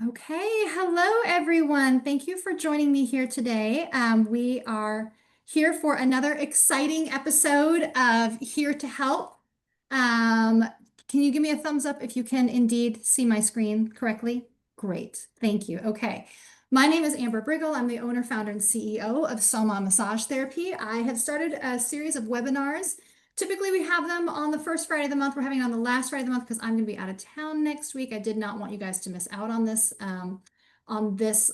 Okay, hello everyone. Thank you for joining me here today. We are here for another exciting episode of Here to Help. Um, can you give me a thumbs up if you can indeed see my screen correctly? Great, thank you. Okay, my name is Amber Briggle. I'm the owner, founder, and CEO of Soma Massage Therapy. I have started a series of webinars. Typically, we have them on the first Friday of the month. We're having it on the last Friday of the month because I'm going to be out of town next week. I did not want you guys to miss out on this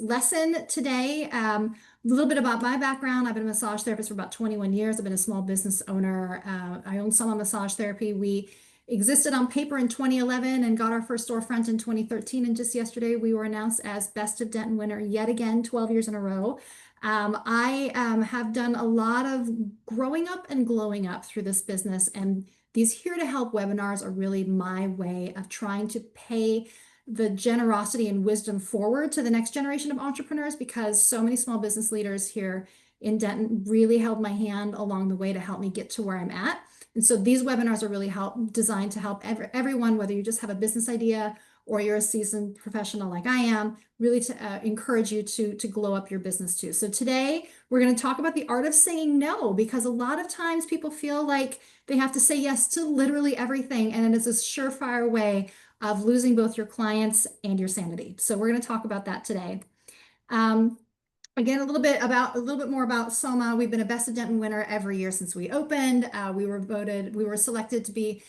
lesson today. A little bit about my background. I've been a massage therapist for about 21 years. I've been a small business owner. I own Soma Massage Therapy. We existed on paper in 2011 and got our first storefront in 2013. And just yesterday, we were announced as Best of Denton winner yet again, 12 years in a row. I have done a lot of growing up and glowing up through this business, and these Here to Help webinars are really my way of trying to pay the generosity and wisdom forward to the next generation of entrepreneurs because so many small business leaders here in Denton really held my hand along the way to help me get to where I'm at. And so these webinars are really designed to help everyone, whether you just have a business idea or you're a seasoned professional like I am, really to encourage you to glow up your business too. So today we're going to talk about the art of saying no, because a lot of times people feel like they have to say yes to literally everything, and it is a surefire way of losing both your clients and your sanity. So we're going to talk about that today. Um, Again, a little bit more about Soma. We've been a Best of Denton winner every year since we opened. We were selected to be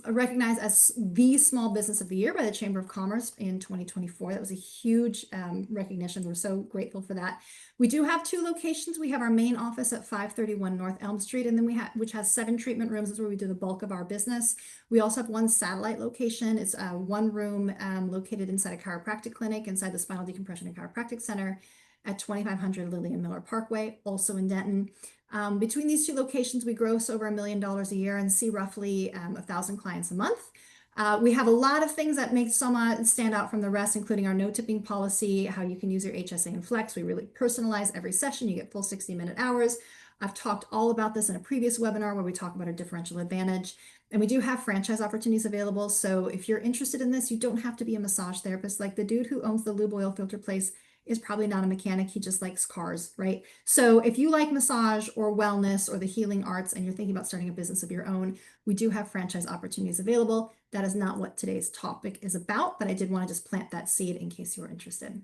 recognized as the Small Business of the Year by the Chamber of Commerce in 2024. That was a huge recognition. We're so grateful for that. We do have two locations. We have our main office at 531 North Elm Street, and then which has 7 treatment rooms. That's where we do the bulk of our business. We also have one satellite location. It's one room located inside a chiropractic clinic, inside the Spinal Decompression and Chiropractic Center at 2500 Lillian Miller Parkway, also in Denton. Between these two locations, we gross over $1 million a year and see roughly 1,000 clients a month. We have a lot of things that make Soma stand out from the rest, including our no tipping policy, how you can use your HSA and Flex. We really personalize every session. You get full 60-minute hours. I've talked all about this in a previous webinar where we talk about our differential advantage. And we do have franchise opportunities available. So if you're interested in this, you don't have to be a massage therapist. Like the dude who owns the lube oil filter place is probably not a mechanic. He just likes cars, right? So if you like massage or wellness or the healing arts and you're thinking about starting a business of your own, we do have franchise opportunities available. That is not what today's topic is about, but I did want to just plant that seed in case you were interested.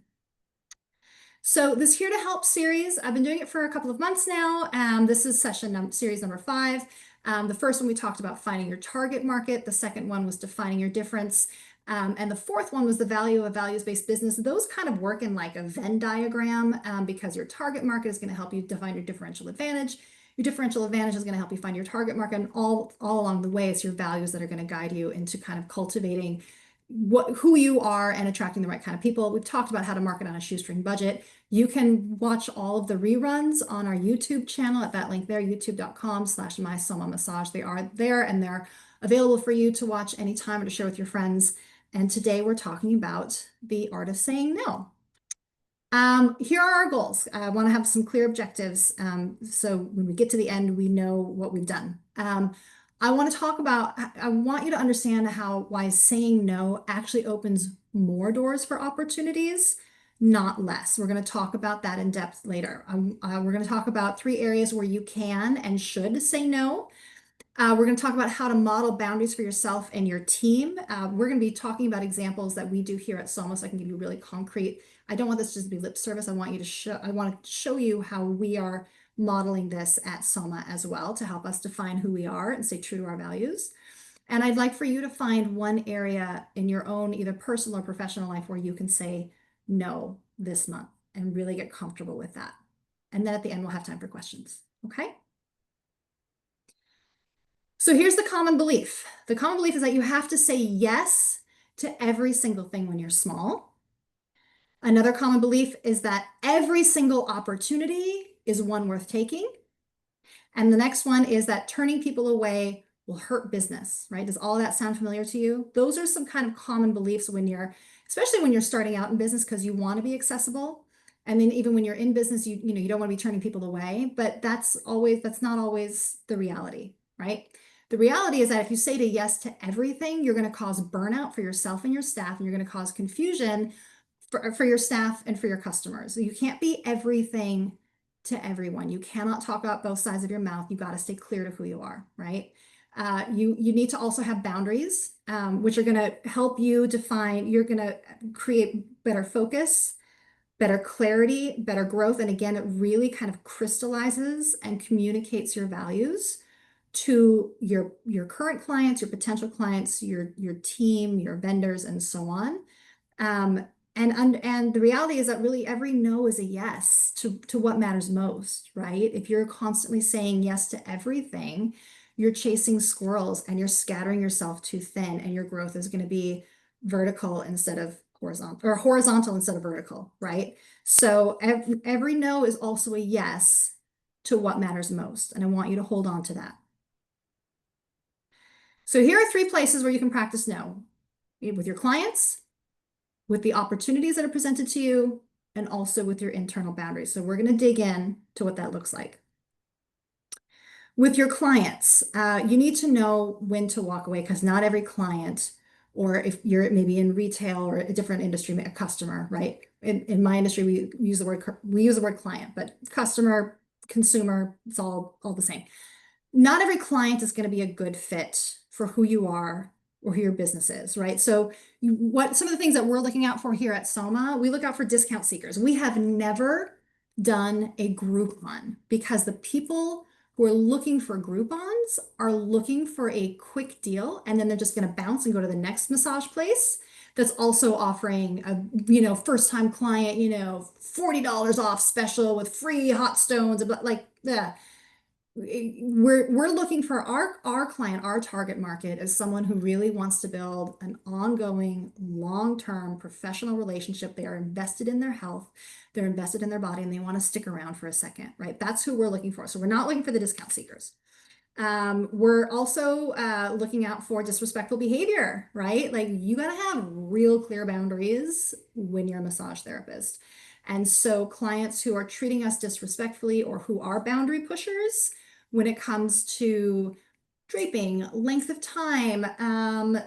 So this Here to Help series, I've been doing it for a couple of months now. This is series number 5. The first one we talked about finding your target market. The second one was defining your difference. And the fourth one was the value of a values-based business. Those kind of work in like a Venn diagram because your target market is going to help you define your differential advantage. Your differential advantage is going to help you find your target market, and all along the way, it's your values that are going to guide you into kind of cultivating who you are and attracting the right kind of people. We've talked about how to market on a shoestring budget. You can watch all of the reruns on our YouTube channel at that link there, youtube.com/mysomamassage. They are there and they're available for you to watch anytime or to share with your friends. And today we're talking about the art of saying no. Here are our goals. I want to have some clear objectives. So when we get to the end, we know what we've done. I want to talk about, I want you to understand why saying no actually opens more doors for opportunities, not less. We're going to talk about that in depth later. We're going to talk about 3 areas where you can and should say no. We're going to talk about how to model boundaries for yourself and your team. We're going to be talking about examples that we do here at Soma, so I can give you really concrete. I don't want this just to be lip service. I want to show you how we are modeling this at Soma as well to help us define who we are and stay true to our values. And I'd like for you to find one area in your own either personal or professional life where you can say no this month and really get comfortable with that. And then at the end, we'll have time for questions. Okay? So here's the common belief. The common belief is that you have to say yes to every single thing when you're small. Another common belief is that every single opportunity is one worth taking. And the next one is that turning people away will hurt business, right? Does all that sound familiar to you? Those are some kind of common beliefs especially when you're starting out in business, because you want to be accessible. And then even when you're in business, you don't want to be turning people away, but that's not always the reality, right? The reality is that if you say yes to everything, you're going to cause burnout for yourself and your staff, and you're going to cause confusion for your staff and for your customers. You can't be everything to everyone. You cannot talk out both sides of your mouth. You got to stay clear to who you are, right? You need to also have boundaries, which are going to help you define. You're going to create better focus, better clarity, better growth. And again, it really kind of crystallizes and communicates your values to your current clients, your potential clients, your team, your vendors, and so on. Um, and the reality is that really every no is a yes to what matters most, right? If you're constantly saying yes to everything, you're chasing squirrels and you're scattering yourself too thin, and your growth is going to be vertical instead of horizontal, or horizontal instead of vertical, right? So every no is also a yes to what matters most, and I want you to hold on to that. So here are 3 places where you can practice no: with your clients, with the opportunities that are presented to you, and also with your internal boundaries. So we're going to dig in to what that looks like. With your clients, you need to know when to walk away, because not every client, or if you're maybe in retail or a different industry, a customer, right? In my industry, we use the word client, but customer, consumer, it's all the same. Not every client is going to be a good fit for who you are or who your business is, right? So what some of the things that we're looking out for here at Soma, we look out for discount seekers. We have never done a Groupon, because the people who are looking for Groupons are looking for a quick deal, and then they're just going to bounce and go to the next massage place that's also offering a, first time client, $40 off special with free hot stones, but like, yeah, we're looking for our client, our target market, as someone who really wants to build an ongoing, long-term professional relationship. They are invested in their health, they're invested in their body, and they want to stick around for a second, right? That's who we're looking for. So we're not looking for the discount seekers. We're also looking out for disrespectful behavior, right? Like, you got to have real clear boundaries when you're a massage therapist. And so clients who are treating us disrespectfully, or who are boundary pushers when it comes to draping, length of time.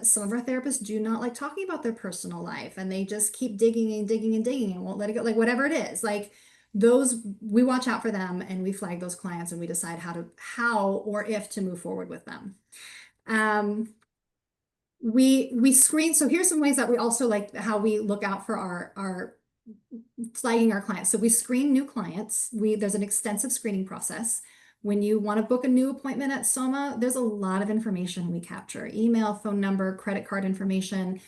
Some of our therapists do not like talking about their personal life, and they just keep digging and digging and digging and won't let it go. Like, whatever it is, like, those, we watch out for them, and we flag those clients, and we decide how or if to move forward with them. We screen. So here's some ways that we also, like, how we look out for our flagging our clients. So we screen new clients. There's an extensive screening process. When you want to book a new appointment at Soma, there's a lot of information we capture: email, phone number, credit card information.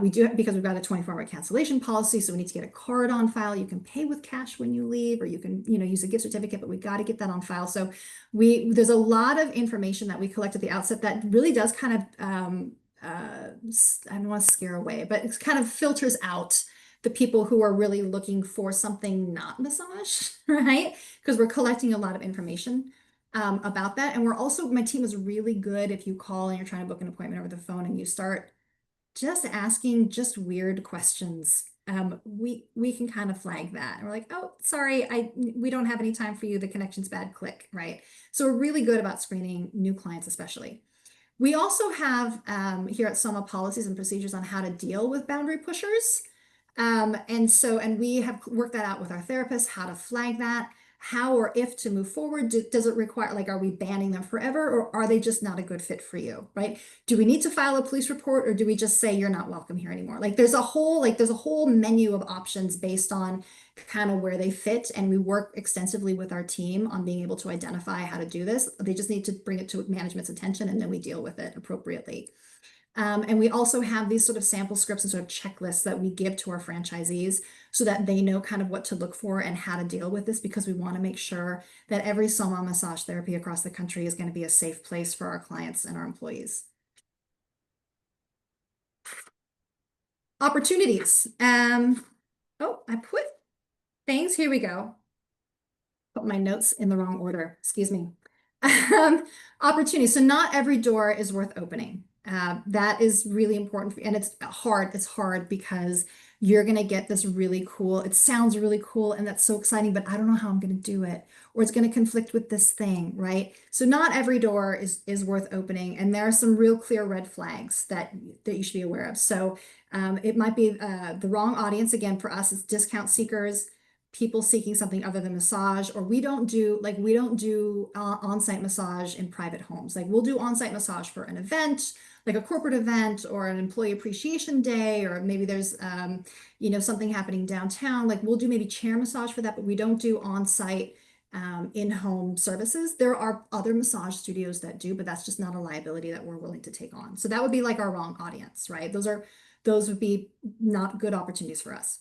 We do, because we've got a 24-hour cancellation policy, so we need to get a card on file. You can pay with cash when you leave, or you can, use a gift certificate, but we got to get that on file. So there's a lot of information that we collect at the outset that really does kind of, I don't want to scare away, but it kind of filters out the people who are really looking for something not massage, right? Because we're collecting a lot of information about that. And my team is really good. If you call and you're trying to book an appointment over the phone, and you start just asking just weird questions, we can kind of flag that. And we're like, oh, sorry, we don't have any time for you. The connection's bad, click, right? So we're really good about screening new clients, especially. We also have here at Soma policies and procedures on how to deal with boundary pushers. And we have worked that out with our therapists, how to flag that, how or if to move forward. Does it require, like, are we banning them forever, or are they just not a good fit for you, right? Do we need to file a police report, or do we just say you're not welcome here anymore? Like, there's a whole menu of options based on kind of where they fit. And we work extensively with our team on being able to identify how to do this. They just need to bring it to management's attention, and then we deal with it appropriately. And we also have these sort of sample scripts and sort of checklists that we give to our franchisees, so that they know kind of what to look for and how to deal with this, because we want to make sure that every Soma massage therapy across the country is going to be a safe place for our clients and our employees. Opportunities. Oh, I put things, here we go. Put my notes in the wrong order, excuse me. Opportunities. So not every door is worth opening. That is really important. And it's hard. It's hard because you're going to get this really cool. It sounds really cool and that's so exciting, but I don't know how I'm going to do it. Or it's going to conflict with this thing, right? So not every door is worth opening. And there are some real clear red flags that you should be aware of. So it might be the wrong audience. Again, for us, it's discount seekers, people seeking something other than massage, or we don't do on-site massage in private homes. Like we'll do on-site massage for an event, like a corporate event or an employee appreciation day, or maybe there's something happening downtown. Like we'll do maybe chair massage for that, but we don't do on-site in-home services. There are other massage studios that do, but that's just not a liability that we're willing to take on. So that would be like our wrong audience, right? Those would be not good opportunities for us.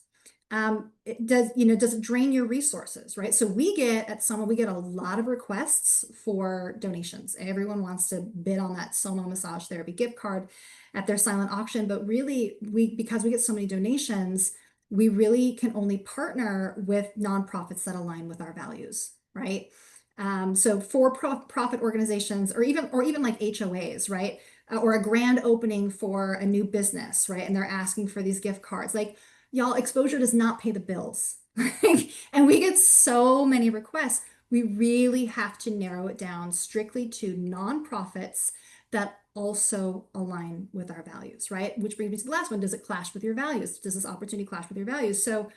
Does it drain your resources, right? So at Soma, we get a lot of requests for donations. Everyone wants to bid on that Soma massage therapy gift card at their silent auction, but really because we get so many donations, we really can only partner with nonprofits that align with our values, right? So for profit organizations or even like HOAs, right? Or a grand opening for a new business, right? And they're asking for these gift cards. Like, y'all, exposure does not pay the bills. Right? And we get so many requests. We really have to narrow it down strictly to nonprofits that also align with our values, right? Which brings me to the last one. Does it clash with your values? Does this opportunity clash with your values? So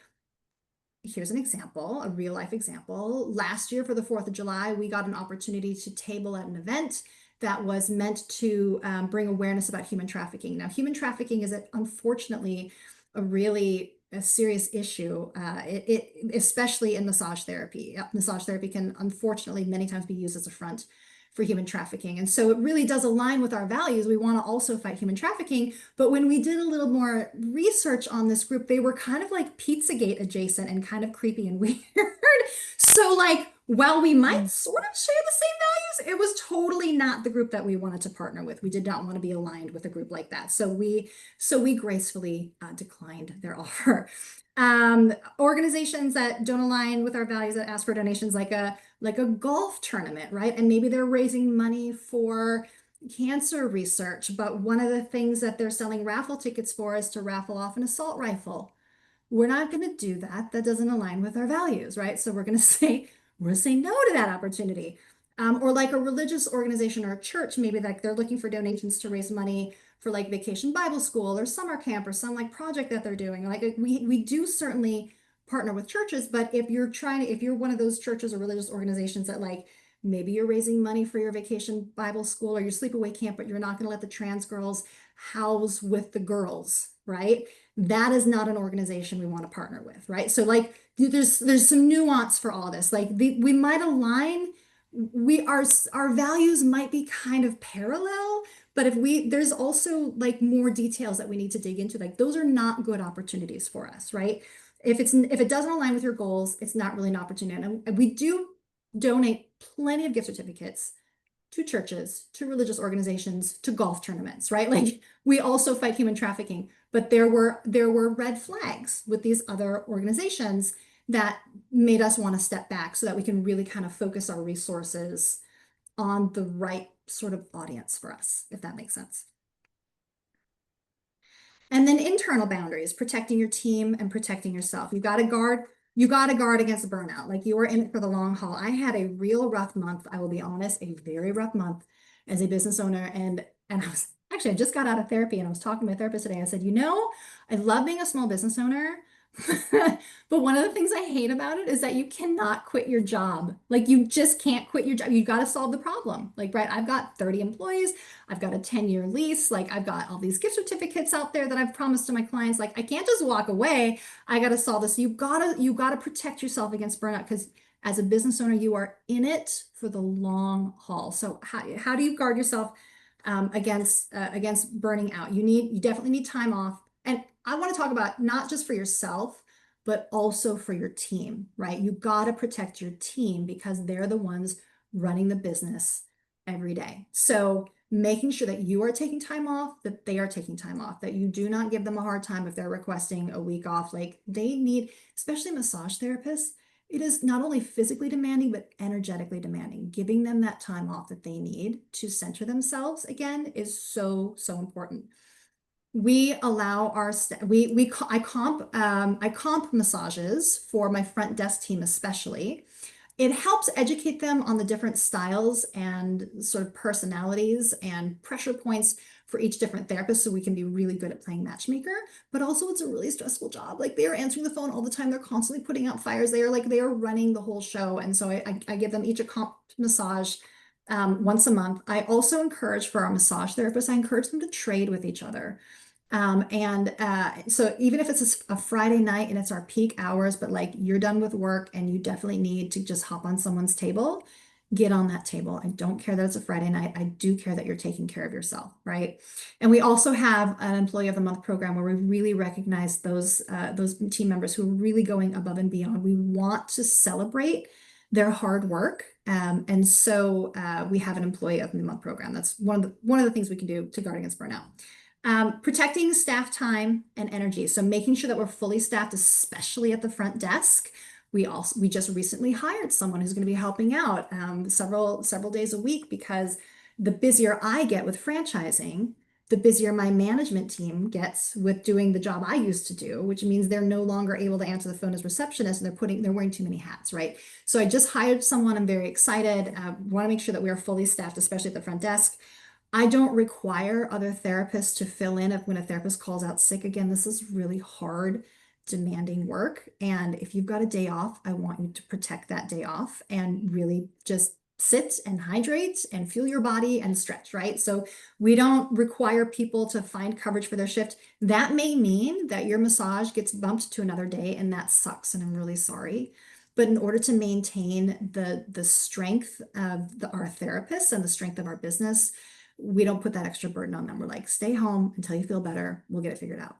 here's an example, a real life example. Last year for the 4th of July, we got an opportunity to table at an event that was meant to bring awareness about human trafficking. Now, human trafficking is unfortunately a serious issue, especially in massage therapy. Massage therapy can unfortunately many times be used as a front for human trafficking. And so it really does align with our values. We want to also fight human trafficking. But when we did a little more research on this group, they were kind of like Pizzagate adjacent and kind of creepy and weird. So like, while we might sort of share the same values, it was totally not the group that we wanted to partner with. We did not want to be aligned with a group like that. So we gracefully declined their offer. Organizations that don't align with our values that ask for donations, like a golf tournament, right? And maybe they're raising money for cancer research, but one of the things that they're selling raffle tickets for is to raffle off an assault rifle. We're not going to do that. That doesn't align with our values, right? So we're going to say no to that opportunity. Or like a religious organization or a church, maybe like they're looking for donations to raise money for like vacation Bible school or summer camp or some like project that they're doing. Like we do certainly partner with churches, but if you're one of those churches or religious organizations that like maybe you're raising money for your vacation Bible school or your sleepaway camp, but you're not going to let the trans girls house with the girls, right? That is not an organization we want to partner with, right? So like there's some nuance for all this. Like we might align, our values might be kind of parallel, but there's also like more details that we need to dig into. Like those are not good opportunities for us, right? If it doesn't align with your goals, it's not really an opportunity. And we do donate plenty of gift certificates to churches, to religious organizations, to golf tournaments, right? Like we also fight human trafficking, but there were red flags with these other organizations that made us want to step back so that we can really kind of focus our resources on the right sort of audience for us, if that makes sense. And then internal boundaries, protecting your team and protecting yourself. You got to guard against burnout. Like you are in it for the long haul. I had a real rough month. I will be honest, a very rough month as a business owner. And I just got out of therapy and I was talking to my therapist today. I said, I love being a small business owner. But one of the things I hate about it is that you cannot quit your job. Like you just can't quit your job. You got to solve the problem. Like, right, I've got 30 employees. I've got a 10-year lease. Like I've got all these gift certificates out there that I've promised to my clients. Like I can't just walk away. I got to solve this. You gotta protect yourself against burnout because as a business owner, you are in it for the long haul. So how do you guard yourself against burning out? You definitely need time off. And I want to talk about not just for yourself, but also for your team, right? You got to protect your team because they're the ones running the business every day. So making sure that you are taking time off, that they are taking time off, that you do not give them a hard time if they're requesting a week off. Like they need, especially massage therapists, it is not only physically demanding, but energetically demanding. Giving them that time off that they need to center themselves again is so, so important. We allow our I comp massages for my front desk team especially. It helps educate them on the different styles and sort of personalities and pressure points for each different therapist so we can be really good at playing matchmaker. But also it's a really stressful job. Like they are answering the phone all the time. They're constantly putting out fires. They are running the whole show. And so I give them each a comp massage once a month. I also encourage for our massage therapists, I encourage them to trade with each other. So even if it's a Friday night and it's our peak hours, but like you're done with work and you definitely need to just hop on someone's table, get on that table. I don't care that it's a Friday night. I do care that you're taking care of yourself, right? And we also have an Employee of the Month program where we really recognize those team members who are really going above and beyond. We want to celebrate their hard work. And so we have an Employee of the Month program. That's one of the things we can do to guard against burnout. Protecting staff time and energy. So making sure that we're fully staffed, especially at the front desk. We just recently hired someone who's going to be helping out several days a week because the busier I get with franchising, the busier my management team gets with doing the job I used to do, which means they're no longer able to answer the phone as receptionists and they're wearing too many hats, right? So I just hired someone. I'm very excited. Want to make sure that we are fully staffed, especially at the front desk. I don't require other therapists to fill in if when a therapist calls out sick. Again, this is really hard, demanding work. And if you've got a day off, I want you to protect that day off and really just sit and hydrate and feel your body and stretch, right? So we don't require people to find coverage for their shift. That may mean that your massage gets bumped to another day, and that sucks, and I'm really sorry. But in order to maintain the strength of our therapists and the strength of our business, we don't put that extra burden on them. We're like, stay home until you feel better. We'll get it figured out.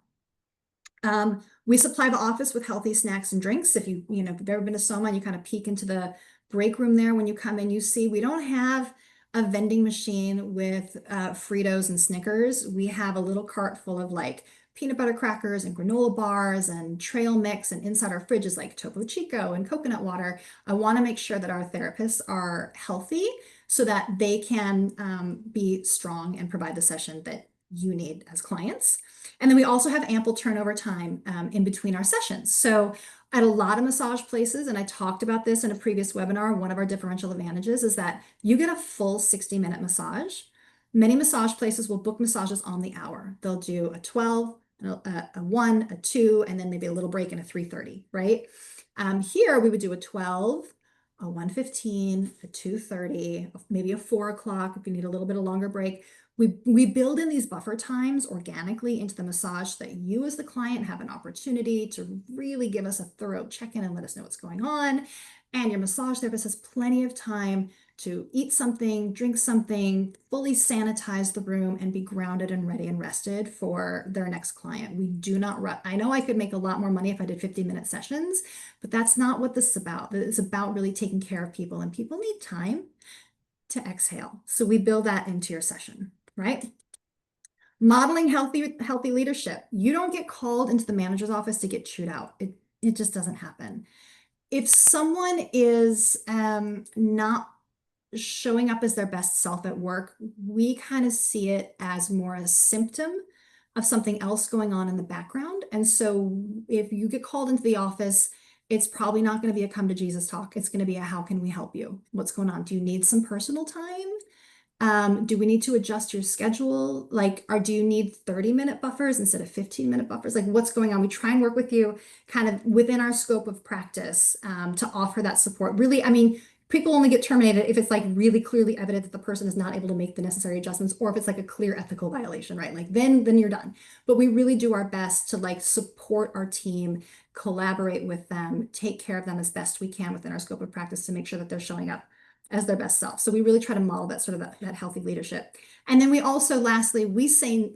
We supply the office with healthy snacks and drinks. If if you've ever been to Soma and you kind of peek into the break room there, when you come in, you see we don't have a vending machine with Fritos and Snickers. We have a little cart full of like peanut butter crackers and granola bars and trail mix, and inside our fridge is like Topo Chico and coconut water. I want to make sure that our therapists are healthy so that they can be strong and provide the session that you need as clients. And then we also have ample turnover time in between our sessions. So at a lot of massage places, and I talked about this in a previous webinar, one of our differential advantages is that you get a full 60-minute massage. Many massage places will book massages on the hour. They'll do a 12, a 1, a 2, and then maybe a little break and a 3:30, right? Here we would do a 12, a 1:15, a 2:30, maybe a 4 o'clock if you need a little bit of longer break. We build in these buffer times organically into the massage so that you as the client have an opportunity to really give us a thorough check-in and let us know what's going on. And your massage therapist has plenty of time to eat something, drink something, fully sanitize the room, and be grounded and ready and rested for their next client. We do not run. I know I could make a lot more money if I did 50-minute sessions, but that's not what this is about. It's about really taking care of people, and people need time to exhale. So we build that into your session, right? Modeling healthy leadership. You don't get called into the manager's office to get chewed out. It just doesn't happen. If someone is not showing up as their best self at work, we kind of see it as more a symptom of something else going on in the background. And so if you get called into the office, it's probably not going to be a come to Jesus talk. It's going to be a how can we help you? What's going on? Do you need some personal time? Do we need to adjust your schedule? Do you need 30-minute buffers instead of 15-minute buffers? Like, what's going on? We try and work with you kind of within our scope of practice to offer that support. Really, I mean, people only get terminated if it's like really clearly evident that the person is not able to make the necessary adjustments, or if it's like a clear ethical violation, right? Like then you're done. But we really do our best to like support our team, collaborate with them, take care of them as best we can within our scope of practice to make sure that they're showing up as their best self. So we really try to model that sort of that healthy leadership. And then we also, lastly, we say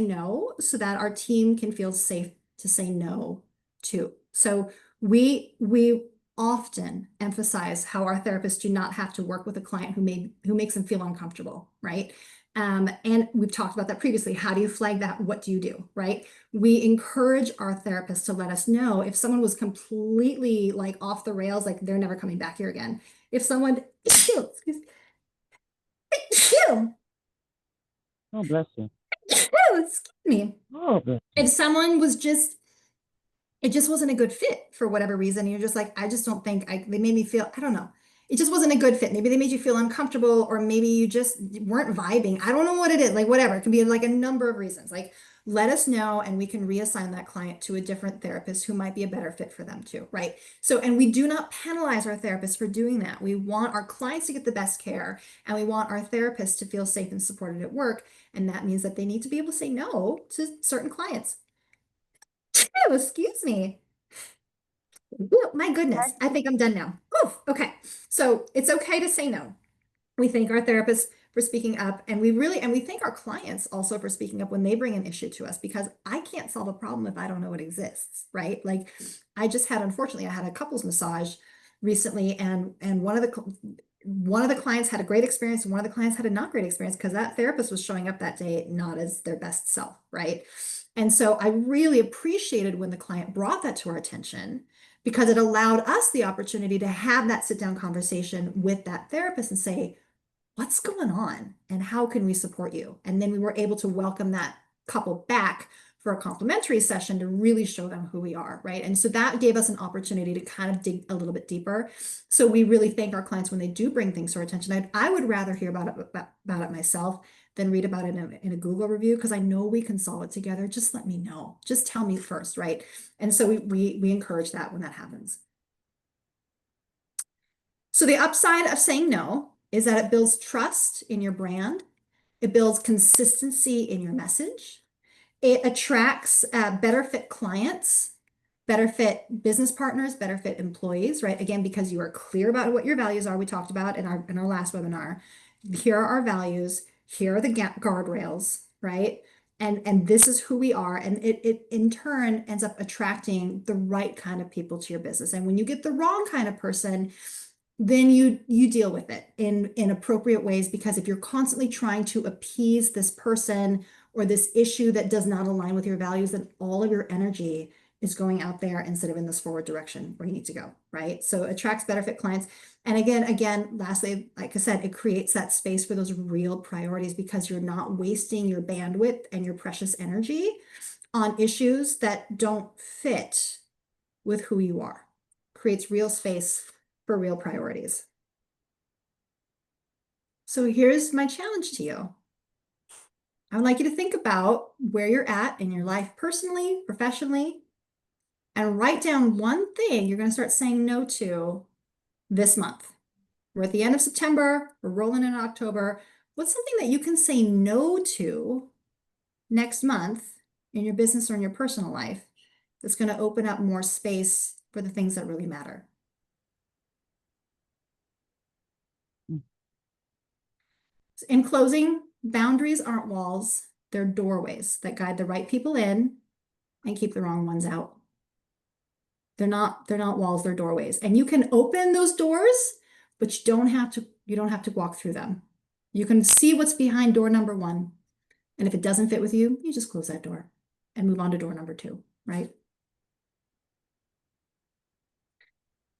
no so that our team can feel safe to say no too. So we often emphasize how our therapists do not have to work with a client who makes them feel uncomfortable, right? And we've talked about that previously. How do you flag that? What do you do, right? We encourage our therapists to let us know if someone was completely like off the rails, like they're never coming back here again. If someone, excuse excuse Oh, bless you. me, Oh, bless if you. someone was just it just wasn't a good fit for whatever reason. You're just like, I just don't think they made me feel, I don't know. It just wasn't a good fit. Maybe they made you feel uncomfortable, or maybe you just weren't vibing. I don't know what it is. Like, whatever. It can be like a number of reasons. Like, let us know and we can reassign that client to a different therapist who might be a better fit for them too, right? So, and we do not penalize our therapists for doing that. We want our clients to get the best care, and we want our therapists to feel safe and supported at work. And that means that they need to be able to say no to certain clients. Oh, excuse me. Oh, my goodness. I think I'm done now. Oh, okay. So it's okay to say no. We thank our therapists for speaking up, and we thank our clients also for speaking up when they bring an issue to us, because I can't solve a problem if I don't know it exists, right? Like unfortunately, I had a couples massage recently, and one of the clients had a great experience, and one of the clients had a not great experience because that therapist was showing up that day not as their best self, right? And so I really appreciated when the client brought that to our attention, because it allowed us the opportunity to have that sit down conversation with that therapist and say, what's going on and how can we support you? And then we were able to welcome that couple back for a complimentary session to really show them who we are, right? And so that gave us an opportunity to kind of dig a little bit deeper. So we really thank our clients when they do bring things to our attention. I would rather hear about it myself than read about it in a Google review, because I know we can solve it together. Just let me know. Just tell me first, right? And so we encourage that when that happens. So the upside of saying no is that it builds trust in your brand. It builds consistency in your message. It attracts better fit clients, better fit business partners, better fit employees, right? Again, because you are clear about what your values are. We talked about in our last webinar. Here are our values. Here are the guardrails, right? And this is who we are. And it in turn ends up attracting the right kind of people to your business. And when you get the wrong kind of person, then you deal with it in appropriate ways, because if you're constantly trying to appease this person or this issue that does not align with your values, then all of your energy is going out there instead of in this forward direction where you need to go, right? So it attracts better fit clients. And again, lastly, like I said, it creates that space for those real priorities, because you're not wasting your bandwidth and your precious energy on issues that don't fit with who you are. Creates real space for real priorities. So here's my challenge to you. I would like you to think about where you're at in your life, personally, professionally, and write down one thing you're going to start saying no to this month. We're at the end of September, we're rolling in October. What's something that you can say no to next month in your business or in your personal life that's going to open up more space for the things that really matter? In closing, boundaries aren't walls, they're doorways that guide the right people in and keep the wrong ones out. They're not walls, they're doorways. And you can open those doors, but you don't have to walk through them. You can see what's behind door number one. And if it doesn't fit with you, you just close that door and move on to door number two, right?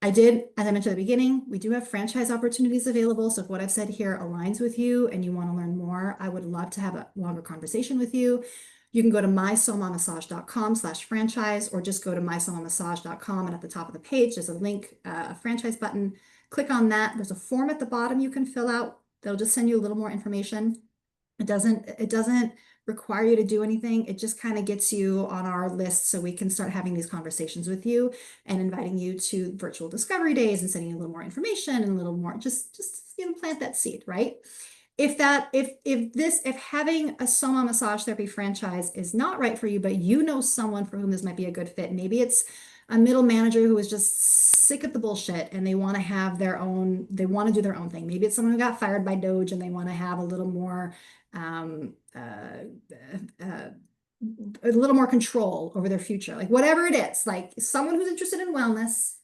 As I mentioned at the beginning, we do have franchise opportunities available. So if what I've said here aligns with you and you want to learn more, I would love to have a longer conversation with you. You can go to mysomamassage.com/franchise, or just go to mysomamassage.com, and at the top of the page, there's a link, a franchise button. Click on that. There's a form at the bottom you can fill out. They'll just send you a little more information. It doesn't require you to do anything. It just kind of gets you on our list so we can start having these conversations with you and inviting you to virtual discovery days and sending you a little more information and a little more, just plant that seed, right? If having a Soma massage therapy franchise is not right for you, but you know someone for whom this might be a good fit, maybe it's a middle manager who is just sick of the bullshit and they want to they want to do their own thing. Maybe it's someone who got fired by Doge and they want to have um, uh, uh, a little more control over their future, like whatever it is, like someone who's interested in wellness.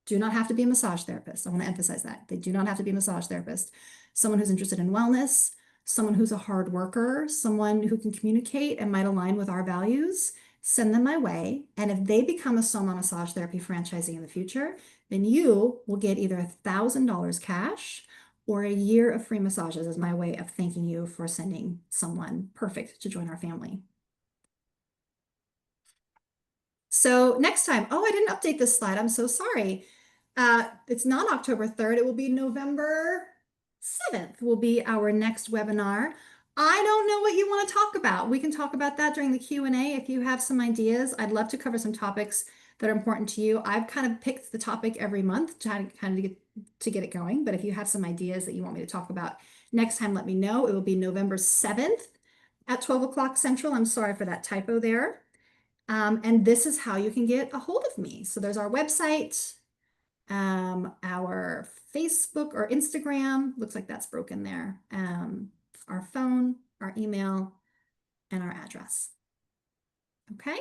Do not have to be a massage therapist. I want to emphasize that they do not have to be a massage therapist. Someone who's interested in wellness, someone who's a hard worker, someone who can communicate and might align with our values, send them my way. And if they become a Soma Massage Therapy franchisee in the future, then you will get either $1,000 cash or a year of free massages as my way of thanking you for sending someone perfect to join our family. So next time, oh, I didn't update this slide. I'm so sorry. It's not October 3rd. It will be November 7th will be our next webinar. I don't know what you want to talk about. We can talk about that during the Q&A if you have some ideas. I'd love to cover some topics that are important to you. I've kind of picked the topic every month to kind of get it going. But if you have some ideas that you want me to talk about next time, let me know. It will be November 7th at 12 o'clock Central. I'm sorry for that typo there. And this is how you can get a hold of me. So there's our website, our Facebook or Instagram, looks like that's broken there, our phone, our email, and our address. Okay,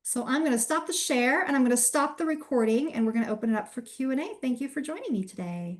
so I'm going to stop the share and I'm going to stop the recording and we're going to open it up for Q&A. Thank you for joining me today.